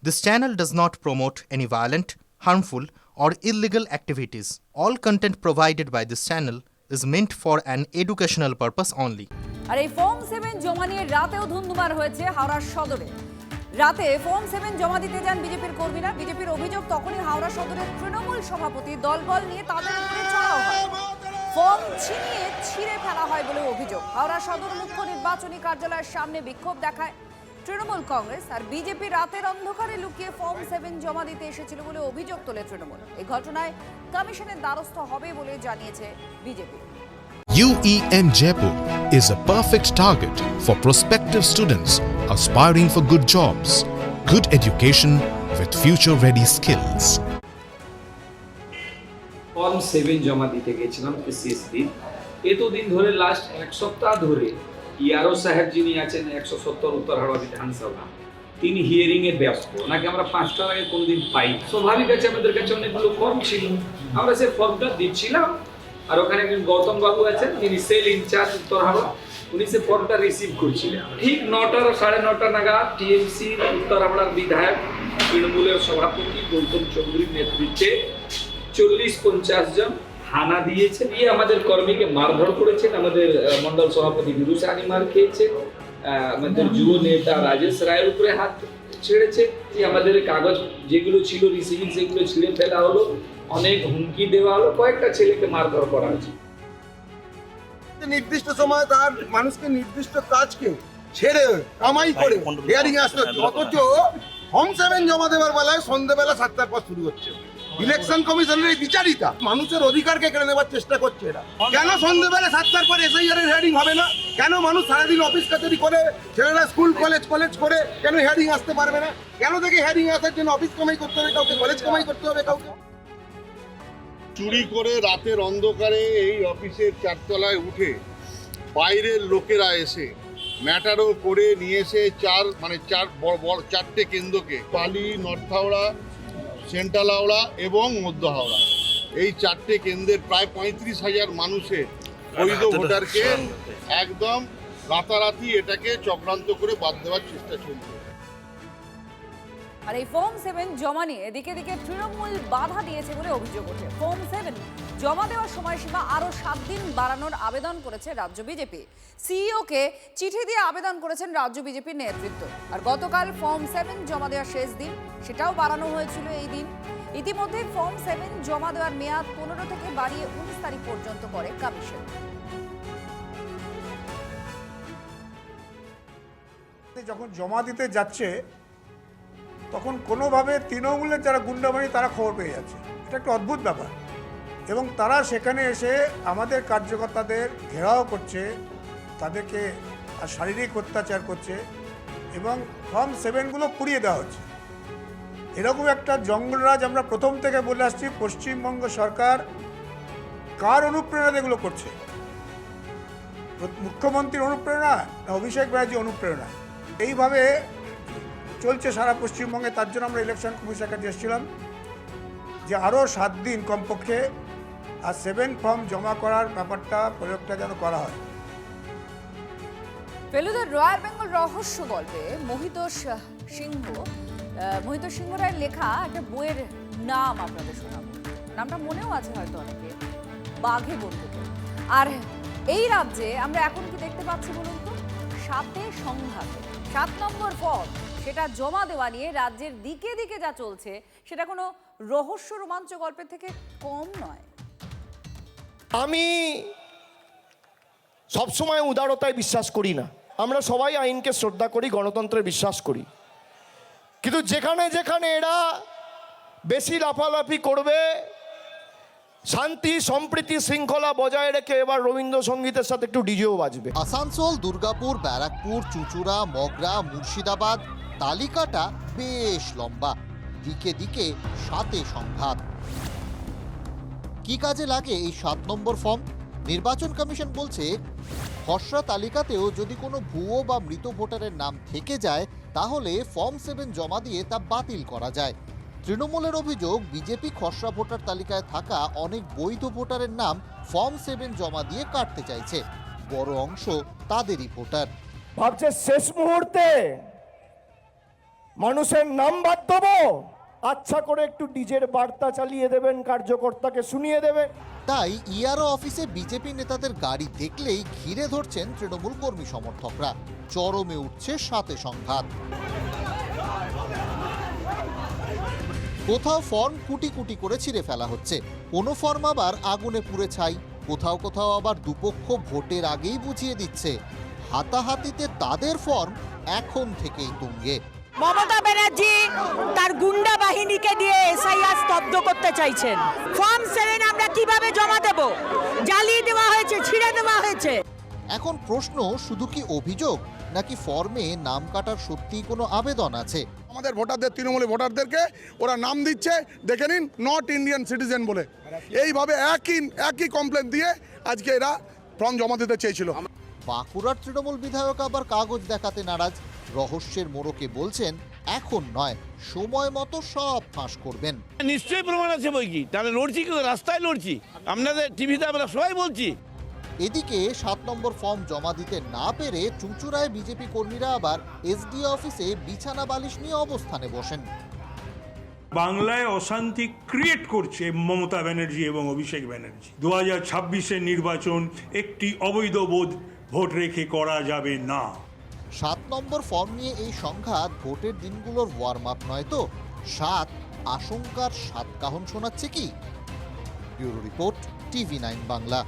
This channel does not promote any violent, harmful, or illegal activities. All content provided by this channel is meant for an educational purpose only. আর এই form 7 জমা নিয়ে রাতেও ধুন্ধুমার হয়েছে হাওড়ার সদরে। রাতে form 7 জমা দিতে যান বিজেপির কর্মীরা। বিজেপির অভিযোগ, তখনই হাওড়া সদরের তৃণমূল সভাপতি দলবল নিয়ে তাদের উপরে চড়াও হয়। ফর্ম ছিঁড়ে ফেলা হয় বলে অভিযোগ। হাওড়া সদর মুখ্য নির্বাচনী কার্যালয়ের সামনে বিক্ষোভ দেখায় তৃণমূল কংগ্রেস। আর বিজেপি রাতের অন্ধকারে লুকিয়ে ফর্ম 7 জমা দিতে এসেছিল বলে অভিযোগ তোলে তৃণমূল। এই ঘটনায় কমিশনের দ্বারস্থ হবে বলে জানিয়েছে BJP. UEM Jaipur is a perfect target for prospective students aspiring for good jobs, good education with future-ready skills. Form 7 জমা দিতে গেছিলাম এসসিএসটি। এতদিন ধরে লাস্ট এক সপ্তাহ ধরে ইয়ারো সাহেব যিনি আছেন 170 উত্তর হাওড়া বিধানসভা, তিনি হিয়ারিং এ ব্যস্ত। ওনাকে আমরা 5টার আগে কোনোদিন পাই। স্বাভাবিক আছে, আমাদের কাছে অনেকগুলো ফর্ম ছিল, আমরা সেই ফর্মটা দিচ্ছিলাম। আর ওখানে একজন গৌতম বাবু আছেন, যিনি সেল ইনচার্জ উত্তর হাওড়া, উনি সে ফর্মটা রিসিভ করছিলেন। ঠিক 9টা 9:30 নাগাদ টিএমসি উত্তর হাওড়ার বিধায়ক, তৃণমূলের সভাপতি গৌতম চৌধুরীর নেতৃত্বে 40-50 জন হানা দিয়েছে, দিয়ে আমাদের কর্মীকে মারধর করেছেন। আমাদের মন্ডল সভাপতি বিরু সাহানি মার খেয়েছে, আমাদের যুব নেতা রাজেশ রায়ের উপরে হাত ছেড়েছে, আমাদের কাগজ যেগুলো ছিল রিসিভিং সেগুলো ছিঁড়ে ফেলা হলো, অনেক হুমকি দেওয়া হলো, কয়েকটা ছেলেকে মারধর করা হয়েছে। নির্দিষ্ট সময় তার মানুষকে নির্দিষ্ট কাজকে ছেড়ে কামাই করে হিয়ারিং আসতে হচ্ছে, অথচ ফর্ম 7 জমা দেওয়ার বেলায় সন্ধ্যেবেলা 7টার পর শুরু হচ্ছে। ইলেকশন কমিশনের এই বিচারিতা মানুষের অধিকারকে কেড়ে নেওয়ার চেষ্টা করছে এরা। কেন সন্ধ্যেবেলা 7টার পর এসআইআর এর হিয়ারিং হবে না? কেন মানুষ সারাদিন অফিস কাছারি করে, ছেলেরা স্কুল কলেজ করে কেন হিয়ারিং আসতে পারবে না? কেন থেকে হিয়ারিং আসার জন্য অফিস কামাই করতে হবে কাউকে, কলেজ কামাই করতে হবে কাউকে? চুরি করে রাতের অন্ধকারে এই অফিসের 4তলায় উঠে বাইরের লোকেরা এসে ম্যাটারও করে নিয়ে এসে চারটে কেন্দ্রকে, পালি, নর্থ হাওড়া, সেন্ট্রাল হাওড়া এবং মধ্য হাওড়া, এই 4টে কেন্দ্রের প্রায় 35,000 মানুষের বৈধ ভোটারকে একদম রাতারাতি এটাকে চক্রান্ত করে বাদ দেওয়ার চেষ্টা চলছে। আর এই ফর্ম 7 জমা নিয়ে এদিকে তৃণমূল বাধা দিয়েছে বলে অভিযোগ ওঠে। ফর্ম 7 জমা দেওয়ার সময়সীমা আরো 7 দিন বাড়ানোর আবেদন করেছে রাজ্য বিজেপি। সিইওকে চিঠি দিয়ে আবেদন করেছেন রাজ্য বিজেপির নেতৃত্ব। আর গতকাল ফর্ম 7 জমা দেওয়ার শেষ দিন, সেটাও বাড়ানো হয়েছিল এই দিন। ইতিমধ্যে ফর্ম 7 জমা দেওয়ার মেয়াদ 15 থেকে বাড়িয়ে 19 তারিখ পর্যন্ত করে কমিশন। যখন জমা দিতে যাচ্ছে তখন কোনোভাবে তৃণমূলের যারা গুন্ডাবাহিনী তারা খবর পেয়ে যাচ্ছে। এটা একটা অদ্ভুত ব্যাপার। এবং তারা সেখানে এসে আমাদের কার্যকর্তাদের ঘেরাও করছে, তাদেরকে শারীরিক অত্যাচার করছে এবং ফর্ম 7গুলো পুড়িয়ে দেওয়া হচ্ছে। এরকম একটা জঙ্গলরাজ আমরা প্রথম থেকে বলে আসছি। পশ্চিমবঙ্গ সরকার কার অনুপ্রেরণা এগুলো করছে? মুখ্যমন্ত্রীর অনুপ্রেরণা না অভিষেক ব্যানার্জি অনুপ্রেরণা? এইভাবে চলছে সারা পশ্চিমবঙ্গে। তার জন্য আমরা ইলেকশন কমিশনের কাছে এসেছিলাম যে আরও 7 দিন কমপক্ষে আর 7 ফর্ম জমা করার ব্যাপারটা প্রয়োগটা যেন করা হয়। ফেলুদার রয়্যাল বেঙ্গল রহস্য গল্পে মোহিত সিংহ রায়ের লেখা একটা বইয়ের নাম আপনাদের শোনাবো। নামটা মনেও আছে হয়তো অনেকে, বাঘে বন্ধুকে। আর এই রাজ্যে আমরা এখন কি দেখতে পাচ্ছি বলুন তো? 7 সংঘাত, 7 নম্বর ফর্ম, সেটা জমা দেওয়া নিয়ে রাজ্যের দিকে যা চলছে সেটা কোনো রহস্য রোমাঞ্চ গল্পের থেকে কম নয়। আমি সবসময় উদারতায় বিশ্বাস করি না। আমরা সবাই আইনকে শ্রদ্ধা করি, গণতন্ত্রে বিশ্বাস করি, কিন্তু যেখানে এরা বেশি লাফালাফি করবে, শান্তি সম্প্রীতি শৃঙ্খলা বজায় রেখে এবার রবীন্দ্রসঙ্গীতের সাথে একটু ডিজেও বাজবে। আসানসোল, দুর্গাপুর, ব্যারাকপুর, চুঁচুড়া, মগরা, মুর্শিদাবাদ, তালিকাটা বেশ লম্বা। দিকে 7 সংঘাত। কি কাজে লাগে এই 7 নম্বর ফর্ম? নির্বাচন কমিশন বলছে খসড়া তালিকাতেও যদি কোনো ভুয়ো বা মৃত ভোটারের নাম থেকে যায় তাহলে ফর্ম 7 জমা দিয়ে তা বাতিল করা যায়। তৃণমূলের অভিযোগ, বিজেপি খসড়া ভোটার তালিকায় থাকা অনেক বৈধ ভোটারের নাম ফর্ম 7 জমা দিয়ে কাটতে চাইছে। বড় অংশ তাদেরই ভোটার। ভাবছে শেষ মুহূর্তে মানুষের নাম বাদ দেবো, আচ্ছা করে একটু ডিজের বার্তা চালিয়ে দেবেন, কার্যকর্তাকে শুনিয়ে দেবেন। তাই ইআরও অফিসে বিজেপি নেতাদের গাড়ি দেখলেই ঘিরে ধরছেন তৃণমূল কর্মী সমর্থকরা। চরমে উঠছে সাথে সংঘাত। কোথাও ফর্ম কুটি কুটি করে ছিঁড়ে ফেলা হচ্ছে, কোনো ফর্ম আবার আগুনে পুড়ে ছাই, কোথাও কোথাও আবার দুপক্ষ ভোটের আগেই বুঝিয়ে দিচ্ছে হাতাহাতিতে তাদের ফর্ম এখন থেকেই তুঙ্গে। মমতা ব্যানার্জি তার গুন্ডা বাহিনীকে দিয়ে এসআইআর স্তব্ধ করতে চাইছেন। ফর্ম 7 আমরা কিভাবে জমা দেব? জ্বালিয়ে দেওয়া হয়েছে, ছিঁড়ে দেওয়া হয়েছে। এখন প্রশ্ন, শুধু কি অভিযোগ নাকি ফর্মে নাম কাটার সত্যিই কোনো আবেদন আছে? আমাদের ভোটারদের, তৃণমূলের ভোটারদেরকে ওরা নাম দিচ্ছে, দেখে নিন নট ইন্ডিয়ান সিটিজেন বলে। এইভাবে একই কমপ্লেন দিয়ে আজকে এরা ফর্ম জমা দিতে চেয়েছিল। বাঁকুড়ার তৃণমূল বিধায়ক আবার কাগজ দেখাতে নারাজ। রহস্যের মোড়কে বলছেন এখন নয়, সময় মতো সব ফাঁস করবেন। নিশ্চয়ই প্রমাণ আছে বই কি, তাহলে লড়ছি কিন্তু রাস্তায় লড়ছি, আপনাদের টিভিতে আমরা সবাই বলছি। এদিকে 7 নম্বর ফর্ম জমা দিতে না পেরে চুঁচুড়ায় বিজেপি কর্মীরা আবার এসডিও অফিসে বিছানা বালিশ নিয়ে অবস্থানে বসেন। বাংলায় অশান্তি ক্রিয়েট করছে মমতা ব্যানার্জি এবং অভিষেক ব্যানার্জি। 2026-এর নির্বাচন একটি অবৈধ ভোট রেখে করা যাবে না। 7 নম্বর ফর্ম নিয়ে এই সংঘাত ভোটের দিনগুলোর ওয়ার্ম আপ নয় তো, 7 আশঙ্কার 7 কাহন শোনাচ্ছে কি? Bureau report, TV9 Bangla.